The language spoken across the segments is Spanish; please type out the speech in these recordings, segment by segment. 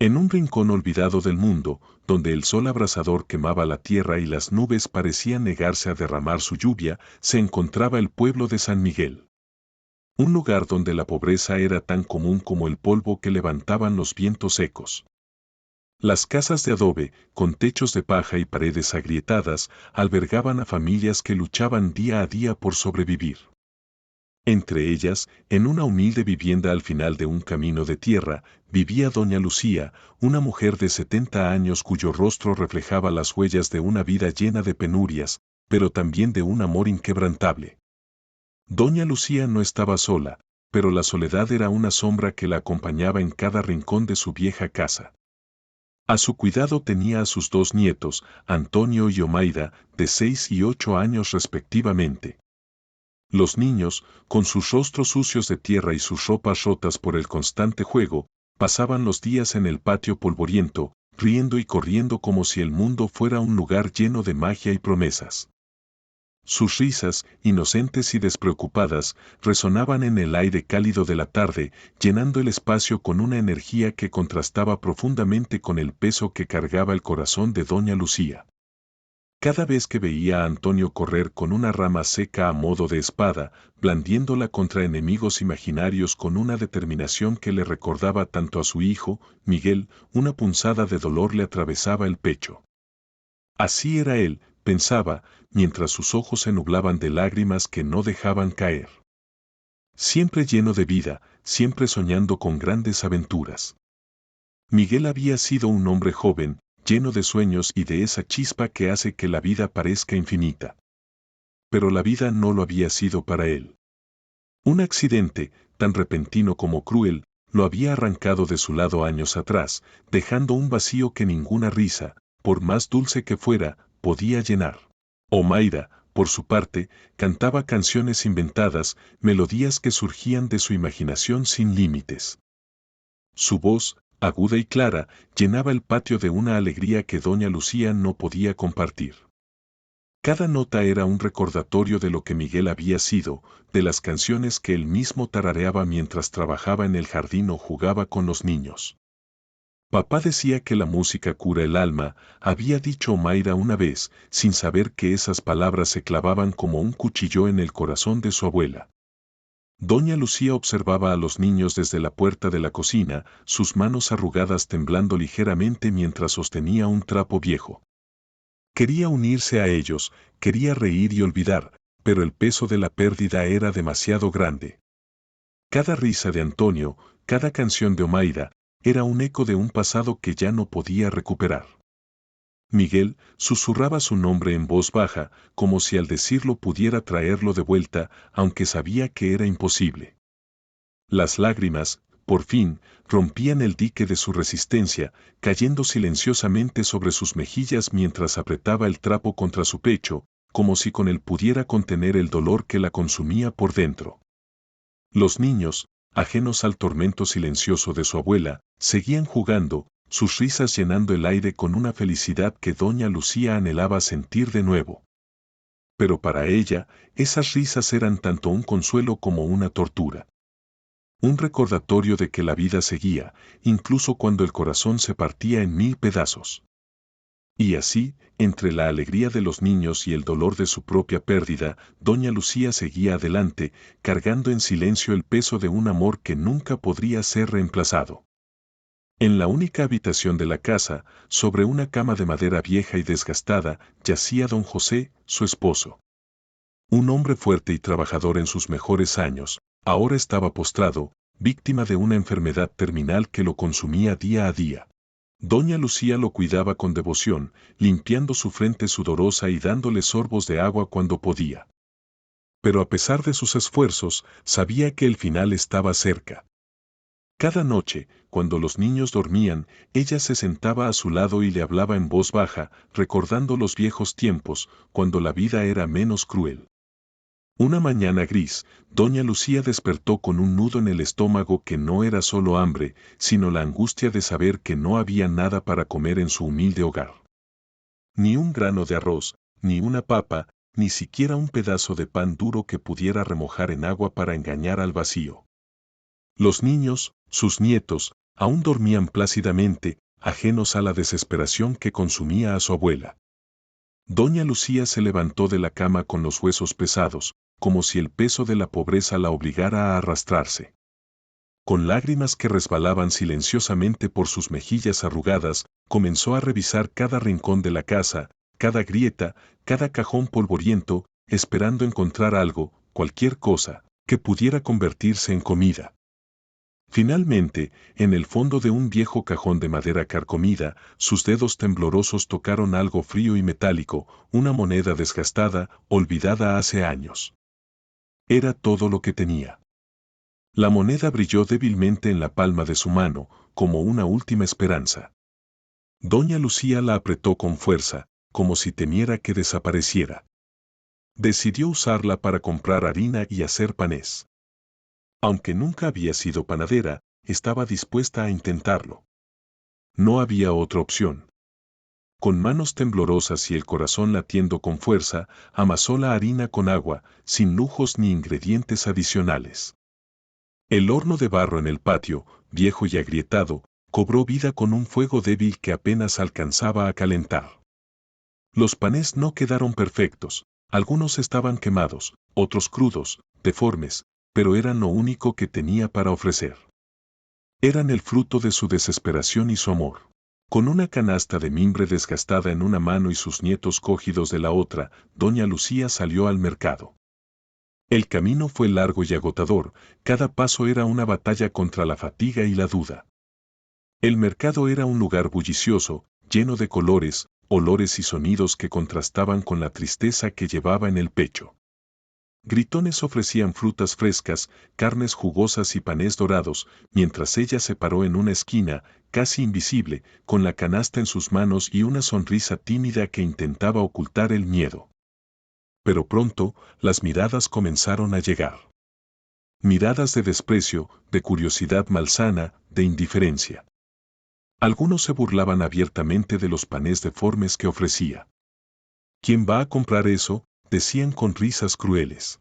En un rincón olvidado del mundo, donde el sol abrasador quemaba la tierra y las nubes parecían negarse a derramar su lluvia, se encontraba el pueblo de San Miguel. Un lugar donde la pobreza era tan común como el polvo que levantaban los vientos secos. Las casas de adobe, con techos de paja y paredes agrietadas, albergaban a familias que luchaban día a día por sobrevivir. Entre ellas, en una humilde vivienda al final de un camino de tierra, vivía doña Lucía, una mujer de 70 años cuyo rostro reflejaba las huellas de una vida llena de penurias, pero también de un amor inquebrantable. Doña Lucía no estaba sola, pero la soledad era una sombra que la acompañaba en cada rincón de su vieja casa. A su cuidado tenía a sus dos nietos, Antonio y Omaida, de 6 y 8 años respectivamente. Los niños, con sus rostros sucios de tierra y sus ropas rotas por el constante juego, pasaban los días en el patio polvoriento, riendo y corriendo como si el mundo fuera un lugar lleno de magia y promesas. Sus risas, inocentes y despreocupadas, resonaban en el aire cálido de la tarde, llenando el espacio con una energía que contrastaba profundamente con el peso que cargaba el corazón de doña Lucía. Cada vez que veía a Antonio correr con una rama seca a modo de espada, blandiéndola contra enemigos imaginarios con una determinación que le recordaba tanto a su hijo, Miguel, una punzada de dolor le atravesaba el pecho. Así era él, pensaba, mientras sus ojos se nublaban de lágrimas que no dejaban caer. Siempre lleno de vida, siempre soñando con grandes aventuras. Miguel había sido un hombre joven, lleno de sueños y de esa chispa que hace que la vida parezca infinita. Pero la vida no lo había sido para él. Un accidente, tan repentino como cruel, lo había arrancado de su lado años atrás, dejando un vacío que ninguna risa, por más dulce que fuera, podía llenar. Omaida, por su parte, cantaba canciones inventadas, melodías que surgían de su imaginación sin límites. Su voz, aguda y clara, llenaba el patio de una alegría que doña Lucía no podía compartir. Cada nota era un recordatorio de lo que Miguel había sido, de las canciones que él mismo tarareaba mientras trabajaba en el jardín o jugaba con los niños. Papá decía que la música cura el alma, había dicho Omaira una vez, sin saber que esas palabras se clavaban como un cuchillo en el corazón de su abuela. Doña Lucía observaba a los niños desde la puerta de la cocina, sus manos arrugadas temblando ligeramente mientras sostenía un trapo viejo. Quería unirse a ellos, quería reír y olvidar, pero el peso de la pérdida era demasiado grande. Cada risa de Antonio, cada canción de Omaira, era un eco de un pasado que ya no podía recuperar. Miguel susurraba su nombre en voz baja, como si al decirlo pudiera traerlo de vuelta, aunque sabía que era imposible. Las lágrimas, por fin, rompían el dique de su resistencia, cayendo silenciosamente sobre sus mejillas mientras apretaba el trapo contra su pecho, como si con él pudiera contener el dolor que la consumía por dentro. Los niños, ajenos al tormento silencioso de su abuela, seguían jugando, sus risas llenando el aire con una felicidad que doña Lucía anhelaba sentir de nuevo. Pero para ella, esas risas eran tanto un consuelo como una tortura. Un recordatorio de que la vida seguía, incluso cuando el corazón se partía en 1000 pedazos. Y así, entre la alegría de los niños y el dolor de su propia pérdida, doña Lucía seguía adelante, cargando en silencio el peso de un amor que nunca podría ser reemplazado. En la única habitación de la casa, sobre una cama de madera vieja y desgastada, yacía don José, su esposo. Un hombre fuerte y trabajador en sus mejores años, ahora estaba postrado, víctima de una enfermedad terminal que lo consumía día a día. Doña Lucía lo cuidaba con devoción, limpiando su frente sudorosa y dándole sorbos de agua cuando podía. Pero a pesar de sus esfuerzos, sabía que el final estaba cerca. Cada noche, cuando los niños dormían, ella se sentaba a su lado y le hablaba en voz baja, recordando los viejos tiempos, cuando la vida era menos cruel. Una mañana gris, doña Lucía despertó con un nudo en el estómago que no era solo hambre, sino la angustia de saber que no había nada para comer en su humilde hogar. Ni un grano de arroz, ni una papa, ni siquiera un pedazo de pan duro que pudiera remojar en agua para engañar al vacío. Los niños, sus nietos, aún dormían plácidamente, ajenos a la desesperación que consumía a su abuela. Doña Lucía se levantó de la cama con los huesos pesados, como si el peso de la pobreza la obligara a arrastrarse. Con lágrimas que resbalaban silenciosamente por sus mejillas arrugadas, comenzó a revisar cada rincón de la casa, cada grieta, cada cajón polvoriento, esperando encontrar algo, cualquier cosa, que pudiera convertirse en comida. Finalmente, en el fondo de un viejo cajón de madera carcomida, sus dedos temblorosos tocaron algo frío y metálico, una moneda desgastada, olvidada hace años. Era todo lo que tenía. La moneda brilló débilmente en la palma de su mano, como una última esperanza. Doña Lucía la apretó con fuerza, como si temiera que desapareciera. Decidió usarla para comprar harina y hacer panés. Aunque nunca había sido panadera, estaba dispuesta a intentarlo. No había otra opción. Con manos temblorosas y el corazón latiendo con fuerza, amasó la harina con agua, sin lujos ni ingredientes adicionales. El horno de barro en el patio, viejo y agrietado, cobró vida con un fuego débil que apenas alcanzaba a calentar. Los panés no quedaron perfectos, algunos estaban quemados, otros crudos, deformes, pero eran lo único que tenía para ofrecer. Eran el fruto de su desesperación y su amor. Con una canasta de mimbre desgastada en una mano y sus nietos cogidos de la otra, doña Lucía salió al mercado. El camino fue largo y agotador, cada paso era una batalla contra la fatiga y la duda. El mercado era un lugar bullicioso, lleno de colores, olores y sonidos que contrastaban con la tristeza que llevaba en el pecho. Gritones ofrecían frutas frescas, carnes jugosas y panés dorados, mientras ella se paró en una esquina, casi invisible, con la canasta en sus manos y una sonrisa tímida que intentaba ocultar el miedo. Pero pronto, las miradas comenzaron a llegar. Miradas de desprecio, de curiosidad malsana, de indiferencia. Algunos se burlaban abiertamente de los panés deformes que ofrecía. ¿Quién va a comprar eso?, decían con risas crueles.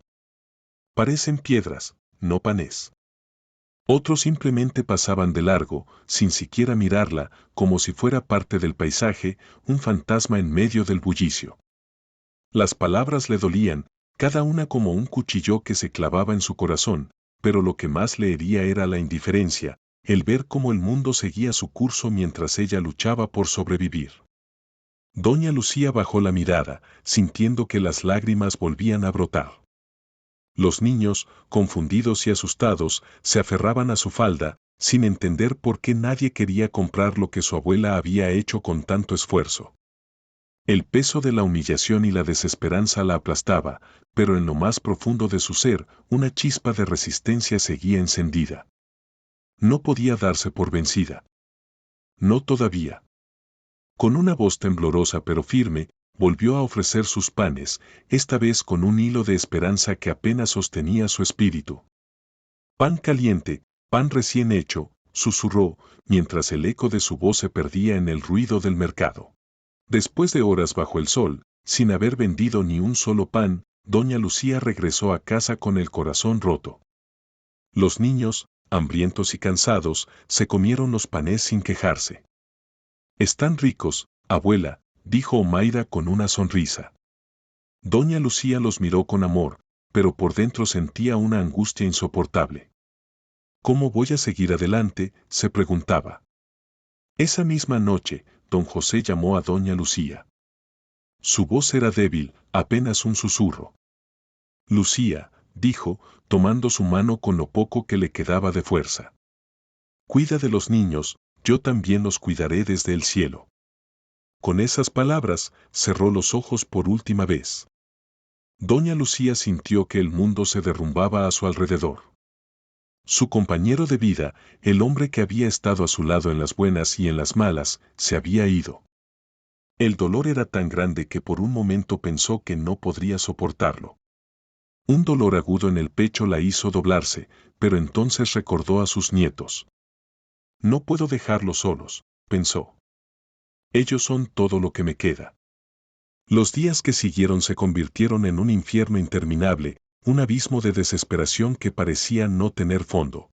Parecen piedras, no panés. Otros simplemente pasaban de largo, sin siquiera mirarla, como si fuera parte del paisaje, un fantasma en medio del bullicio. Las palabras le dolían, cada una como un cuchillo que se clavaba en su corazón, pero lo que más le hería era la indiferencia, el ver cómo el mundo seguía su curso mientras ella luchaba por sobrevivir. Doña Lucía bajó la mirada, sintiendo que las lágrimas volvían a brotar. Los niños, confundidos y asustados, se aferraban a su falda, sin entender por qué nadie quería comprar lo que su abuela había hecho con tanto esfuerzo. El peso de la humillación y la desesperanza la aplastaba, pero en lo más profundo de su ser, una chispa de resistencia seguía encendida. No podía darse por vencida. No todavía. Con una voz temblorosa pero firme, volvió a ofrecer sus panes, esta vez con un hilo de esperanza que apenas sostenía su espíritu. Pan caliente, pan recién hecho, susurró, mientras el eco de su voz se perdía en el ruido del mercado. Después de horas bajo el sol, sin haber vendido ni un solo pan, doña Lucía regresó a casa con el corazón roto. Los niños, hambrientos y cansados, se comieron los panés sin quejarse. «Están ricos, abuela», dijo Omaira con una sonrisa. Doña Lucía los miró con amor, pero por dentro sentía una angustia insoportable. «¿Cómo voy a seguir adelante?», se preguntaba. Esa misma noche, don José llamó a doña Lucía. Su voz era débil, apenas un susurro. «Lucía», dijo, tomando su mano con lo poco que le quedaba de fuerza. «Cuida de los niños, yo también los cuidaré desde el cielo». Con esas palabras, cerró los ojos por última vez. Doña Lucía sintió que el mundo se derrumbaba a su alrededor. Su compañero de vida, el hombre que había estado a su lado en las buenas y en las malas, se había ido. El dolor era tan grande que por un momento pensó que no podría soportarlo. Un dolor agudo en el pecho la hizo doblarse, pero entonces recordó a sus nietos. «No puedo dejarlos solos», pensó. «Ellos son todo lo que me queda». Los días que siguieron se convirtieron en un infierno interminable, un abismo de desesperación que parecía no tener fondo.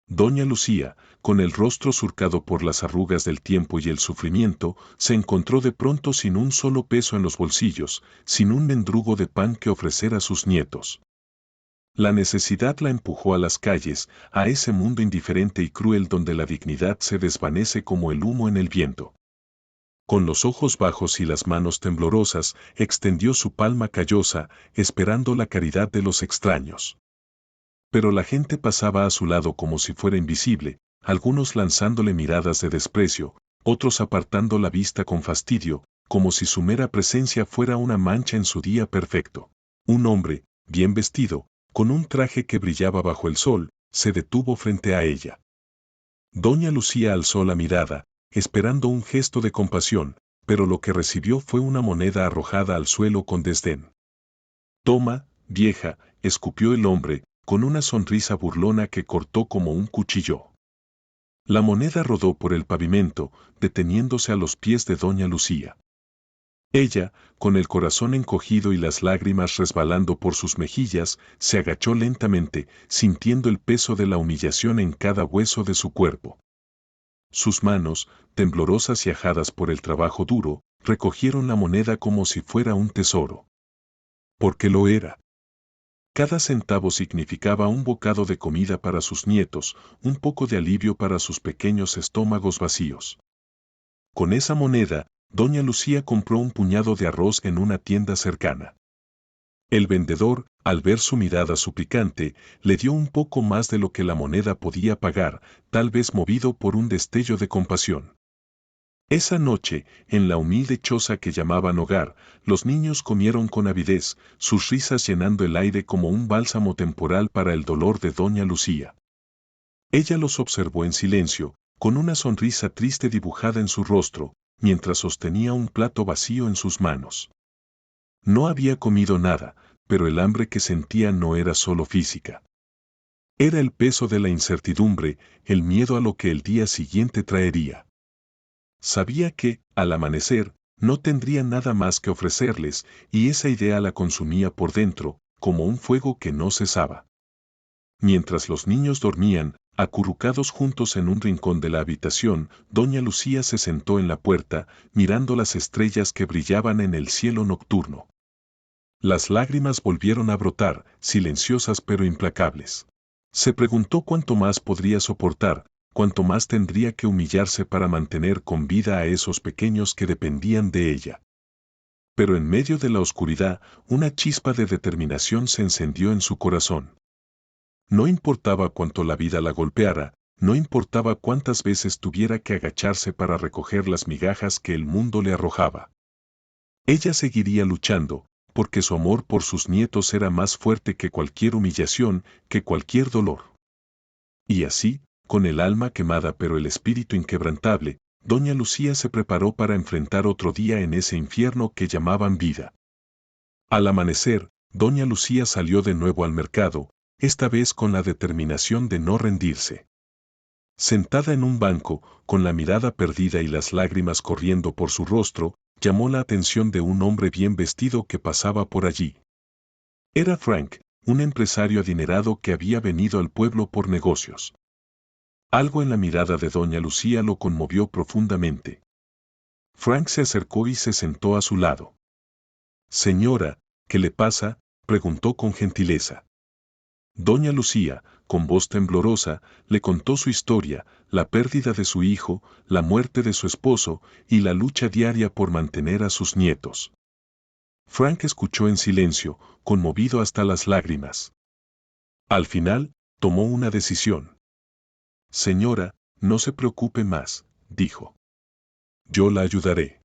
Doña Lucía, con el rostro surcado por las arrugas del tiempo y el sufrimiento, se encontró de pronto sin un solo peso en los bolsillos, sin un mendrugo de pan que ofrecer a sus nietos. La necesidad la empujó a las calles, a ese mundo indiferente y cruel donde la dignidad se desvanece como el humo en el viento. Con los ojos bajos y las manos temblorosas, extendió su palma callosa, esperando la caridad de los extraños. Pero la gente pasaba a su lado como si fuera invisible, algunos lanzándole miradas de desprecio, otros apartando la vista con fastidio, como si su mera presencia fuera una mancha en su día perfecto. Un hombre, bien vestido, con un traje que brillaba bajo el sol, se detuvo frente a ella. Doña Lucía alzó la mirada, esperando un gesto de compasión, pero lo que recibió fue una moneda arrojada al suelo con desdén. «Toma, vieja», escupió el hombre, con una sonrisa burlona que cortó como un cuchillo. La moneda rodó por el pavimento, deteniéndose a los pies de doña Lucía. Ella, con el corazón encogido y las lágrimas resbalando por sus mejillas, se agachó lentamente, sintiendo el peso de la humillación en cada hueso de su cuerpo. Sus manos, temblorosas y ajadas por el trabajo duro, recogieron la moneda como si fuera un tesoro. Porque lo era. Cada centavo significaba un bocado de comida para sus nietos, un poco de alivio para sus pequeños estómagos vacíos. Con esa moneda, doña Lucía compró un puñado de arroz en una tienda cercana. El vendedor, al ver su mirada suplicante, le dio un poco más de lo que la moneda podía pagar, tal vez movido por un destello de compasión. Esa noche, en la humilde choza que llamaban hogar, los niños comieron con avidez, sus risas llenando el aire como un bálsamo temporal para el dolor de doña Lucía. Ella los observó en silencio, con una sonrisa triste dibujada en su rostro, mientras sostenía un plato vacío en sus manos. No había comido nada, pero el hambre que sentía no era solo física. Era el peso de la incertidumbre, el miedo a lo que el día siguiente traería. Sabía que, al amanecer, no tendría nada más que ofrecerles, y esa idea la consumía por dentro, como un fuego que no cesaba. Mientras los niños dormían, acurrucados juntos en un rincón de la habitación, doña Lucía se sentó en la puerta, mirando las estrellas que brillaban en el cielo nocturno. Las lágrimas volvieron a brotar, silenciosas pero implacables. Se preguntó cuánto más podría soportar, cuánto más tendría que humillarse para mantener con vida a esos pequeños que dependían de ella. Pero en medio de la oscuridad, una chispa de determinación se encendió en su corazón. No importaba cuánto la vida la golpeara, no importaba cuántas veces tuviera que agacharse para recoger las migajas que el mundo le arrojaba. Ella seguiría luchando, porque su amor por sus nietos era más fuerte que cualquier humillación, que cualquier dolor. Y así, con el alma quemada pero el espíritu inquebrantable, doña Lucía se preparó para enfrentar otro día en ese infierno que llamaban vida. Al amanecer, doña Lucía salió de nuevo al mercado, esta vez con la determinación de no rendirse. Sentada en un banco, con la mirada perdida y las lágrimas corriendo por su rostro, llamó la atención de un hombre bien vestido que pasaba por allí. Era Frank, un empresario adinerado que había venido al pueblo por negocios. Algo en la mirada de doña Lucía lo conmovió profundamente. Frank se acercó y se sentó a su lado. «Señora, ¿qué le pasa?», preguntó con gentileza. Doña Lucía, con voz temblorosa, le contó su historia, la pérdida de su hijo, la muerte de su esposo y la lucha diaria por mantener a sus nietos. Frank escuchó en silencio, conmovido hasta las lágrimas. Al final, tomó una decisión. «Señora, no se preocupe más», dijo. «Yo la ayudaré».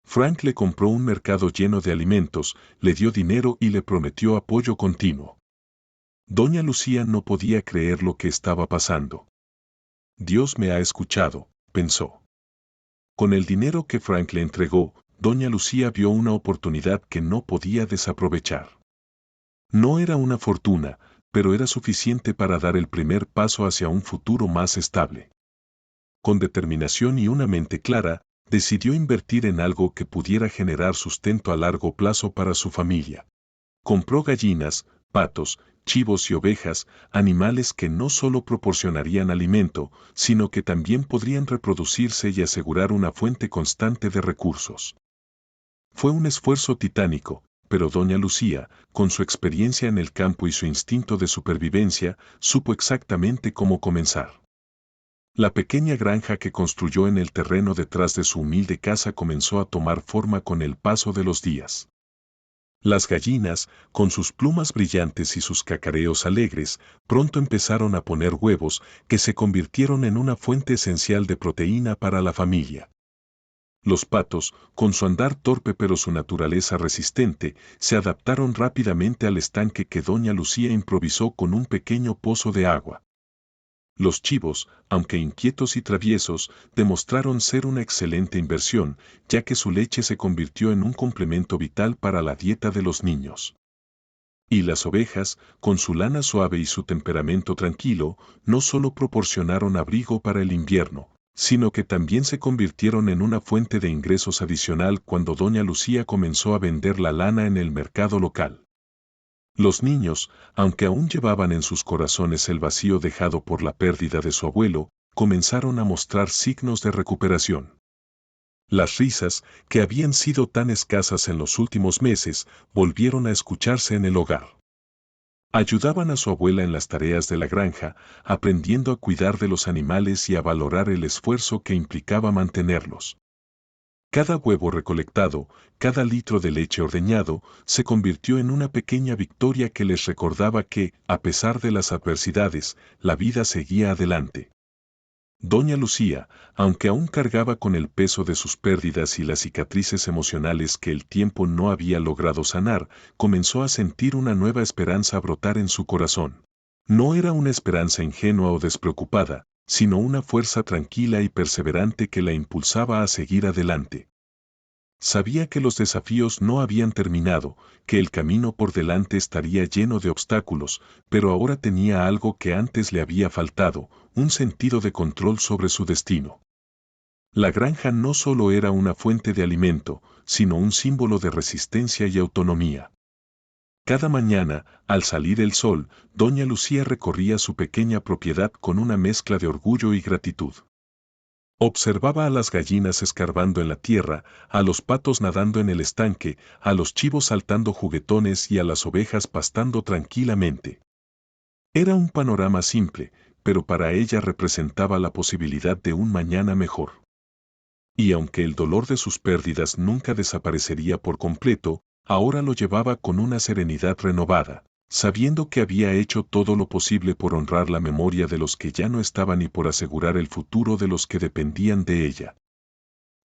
Frank le compró un mercado lleno de alimentos, le dio dinero y le prometió apoyo continuo. Doña Lucía no podía creer lo que estaba pasando. «Dios me ha escuchado», pensó. Con el dinero que Frank le entregó, doña Lucía vio una oportunidad que no podía desaprovechar. No era una fortuna, pero era suficiente para dar el primer paso hacia un futuro más estable. Con determinación y una mente clara, decidió invertir en algo que pudiera generar sustento a largo plazo para su familia. Compró gallinas, patos, chivos y ovejas, animales que no solo proporcionarían alimento, sino que también podrían reproducirse y asegurar una fuente constante de recursos. Fue un esfuerzo titánico, pero doña Lucía, con su experiencia en el campo y su instinto de supervivencia, supo exactamente cómo comenzar. La pequeña granja que construyó en el terreno detrás de su humilde casa comenzó a tomar forma con el paso de los días. Las gallinas, con sus plumas brillantes y sus cacareos alegres, pronto empezaron a poner huevos que se convirtieron en una fuente esencial de proteína para la familia. Los patos, con su andar torpe pero su naturaleza resistente, se adaptaron rápidamente al estanque que doña Lucía improvisó con un pequeño pozo de agua. Los chivos, aunque inquietos y traviesos, demostraron ser una excelente inversión, ya que su leche se convirtió en un complemento vital para la dieta de los niños. Y las ovejas, con su lana suave y su temperamento tranquilo, no solo proporcionaron abrigo para el invierno, sino que también se convirtieron en una fuente de ingresos adicional cuando doña Lucía comenzó a vender la lana en el mercado local. Los niños, aunque aún llevaban en sus corazones el vacío dejado por la pérdida de su abuelo, comenzaron a mostrar signos de recuperación. Las risas, que habían sido tan escasas en los últimos meses, volvieron a escucharse en el hogar. Ayudaban a su abuela en las tareas de la granja, aprendiendo a cuidar de los animales y a valorar el esfuerzo que implicaba mantenerlos. Cada huevo recolectado, cada litro de leche ordeñado, se convirtió en una pequeña victoria que les recordaba que, a pesar de las adversidades, la vida seguía adelante. Doña Lucía, aunque aún cargaba con el peso de sus pérdidas y las cicatrices emocionales que el tiempo no había logrado sanar, comenzó a sentir una nueva esperanza brotar en su corazón. No era una esperanza ingenua o despreocupada, sino una fuerza tranquila y perseverante que la impulsaba a seguir adelante. Sabía que los desafíos no habían terminado, que el camino por delante estaría lleno de obstáculos, pero ahora tenía algo que antes le había faltado, un sentido de control sobre su destino. La granja no solo era una fuente de alimento, sino un símbolo de resistencia y autonomía. Cada mañana, al salir el sol, doña Lucía recorría su pequeña propiedad con una mezcla de orgullo y gratitud. Observaba a las gallinas escarbando en la tierra, a los patos nadando en el estanque, a los chivos saltando juguetones y a las ovejas pastando tranquilamente. Era un panorama simple, pero para ella representaba la posibilidad de un mañana mejor. Y aunque el dolor de sus pérdidas nunca desaparecería por completo, ahora lo llevaba con una serenidad renovada, sabiendo que había hecho todo lo posible por honrar la memoria de los que ya no estaban y por asegurar el futuro de los que dependían de ella.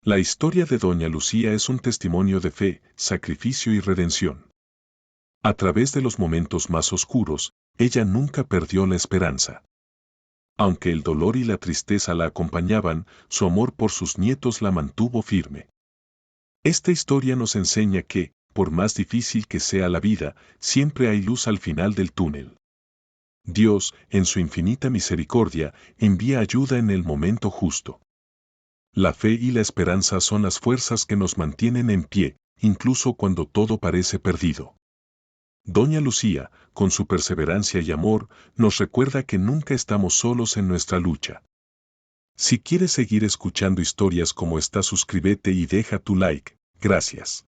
La historia de Doña Lucía es un testimonio de fe, sacrificio y redención. A través de los momentos más oscuros, ella nunca perdió la esperanza. Aunque el dolor y la tristeza la acompañaban, su amor por sus nietos la mantuvo firme. Esta historia nos enseña que, por más difícil que sea la vida, siempre hay luz al final del túnel. Dios, en su infinita misericordia, envía ayuda en el momento justo. La fe y la esperanza son las fuerzas que nos mantienen en pie, incluso cuando todo parece perdido. Doña Lucía, con su perseverancia y amor, nos recuerda que nunca estamos solos en nuestra lucha. Si quieres seguir escuchando historias como esta, suscríbete y deja tu like. Gracias.